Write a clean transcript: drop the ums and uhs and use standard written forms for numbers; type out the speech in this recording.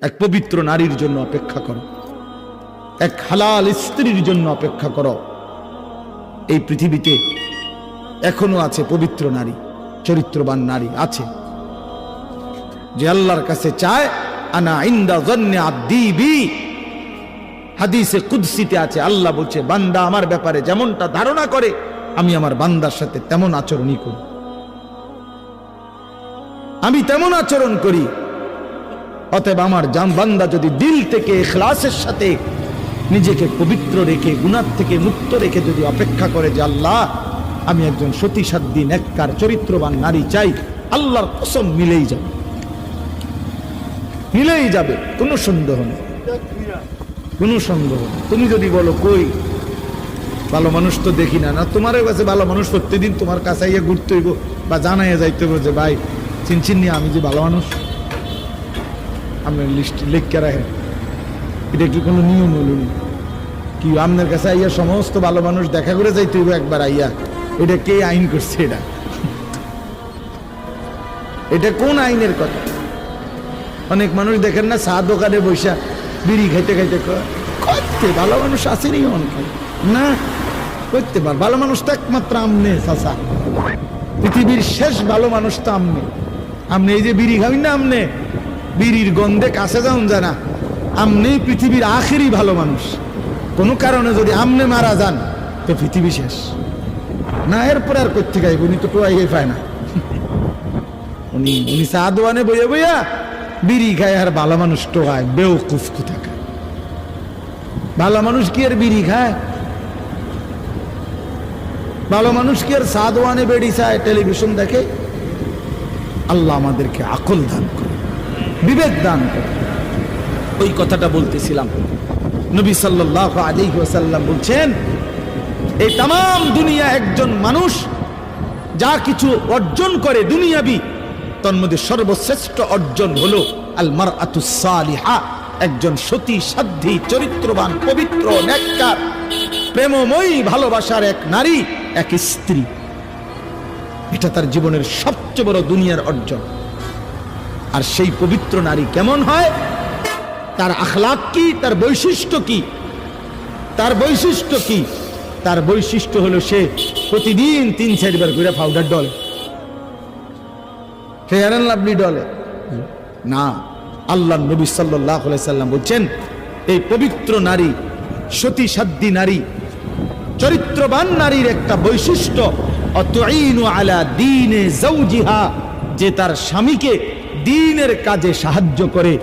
এক পবিত্র নারীর জন্য অপেক্ষা করো, এক হালাল স্ত্রীর জন্য অপেক্ষা করো। এই পৃথিবীতে এখনো আছে পবিত্র নারী, চরিত্রবান নারী আছে, যে আল্লাহর কাছে চায় আনা ইনদা যন্নি আব্দি বি। হাদিসে কুদসিতে আছে, আল্লাহ বলছে বান্দা আমার ব্যাপারে যেমনটা ধারণা করে আমি আমার বান্দার সাথে তেমন আচরণই করি, আমি তেমন আচরণ করি। অতএব আমার বান্দা যদি দিল থেকে ইখলাসের সাথে নিজেকে পবিত্র রেখে গুনাহ থেকে মুক্ত রেখে যদি অপেক্ষা করে যে আল্লাহ আমি একজন সতী সাধ্বী নেককার চরিত্রবান নারী চাই, আল্লাহর কসম মিলেই যাবে, মিলেই যাবে, কোনো সন্দেহ নেই, কোনো সন্দেহ নেই। তুমি যদি বলো কই ভালো মানুষ তো দেখি না, না তোমার কাছে ভালো মানুষ প্রত্যেকদিন তোমার কাছে আইয়া ঘুরতে হইব বা জানাইয়া যাইতে হইব যে ভাই চিনচিন আমি যে ভালো মানুষ, আপনার লিস্ট লিখকে রাখেন। এটা কি কোনো নিয়ম হল কি? আপনার কাছে আইয়া সমস্ত ভালো মানুষ দেখা করে যাইতে হইব একবার আইয়া? এটা কে আইন করছে? এটা কোন আইনের কথা? অনেক মানুষ দেখেন না চা দোকানে বৈশা বিড়ি খাইতে খাইতে করতে ভালো মানুষ আসেনি অনেকে না করতে পার। ভালো মানুষ তো একমাত্র আমনে চাচা, পৃথিবীর শেষ ভালো মানুষ তো আমনে। আমনে এই যে বিড়ি খাবি না, আমনে বিড়ির গন্ধে কাছে যাওন যায় না, আমনেই পৃথিবীর আখেরি ভালো মানুষ। কোনো কারণে যদি আমনে মারা যান তো পৃথিবী শেষ না, এরপরে আর করতে গাইব। উনি তো টোয়াই পায় না, উনি চা দোয়ানে বইয়া বইয়া বিড়ি খায় আর ভালো মানুষ টোয়ায়। বেওকুফ কোথাকার! ভালো মানুষ কি আর বিড়ি খায়? ভালো মানুষ কি আর চা দোয়ানে বেড়ি চায়, টেলিভিশন দেখে? আল্লাহ আমাদেরকে আকল দান করে, বিবেক দান করে। ওই কথাটা বলতেছিলাম, নবী সাল্লাল্লাহু আলাইহি ওয়াসাল্লাম বলছেন এই তাম দুনিয়া একজন মানুষ যা কিছু অর্জন করে দুনিয়াবি, তার মধ্যে সর্বশ্রেষ্ঠ অর্জন হলো আল মারআতুস সালিহা, একজন সতী সাধ্বী চরিত্রবান পবিত্র নেককার প্রেমময়ী ভালোবাসার এক নারী, এক স্ত্রী। এটা তার জীবনের সবচেয়ে বড় দুনিয়ার অর্জন। আর সেই পবিত্র নারী কেমন হয়, তার আখলাক কি, তার বৈশিষ্ট্য কি? তার বৈশিষ্ট্য কি? তার বৈশিষ্ট্য হলো সে প্রতিদিন 3-4 বার করে powder Dole, fair and lovely ডলে না। আল্লাহ নবী সাল্লাল্লাহু আলাইহি সাল্লাম বলছেন এই পবিত্র নারী, সতী সাধ্বী নারী, চরিত্রবান নারীর একটা বৈশিষ্ট্য অতুইনু আলা দীনে যাওজিহা, যে তার স্বামীকে দ্বীনের কাজে সাহায্য করে।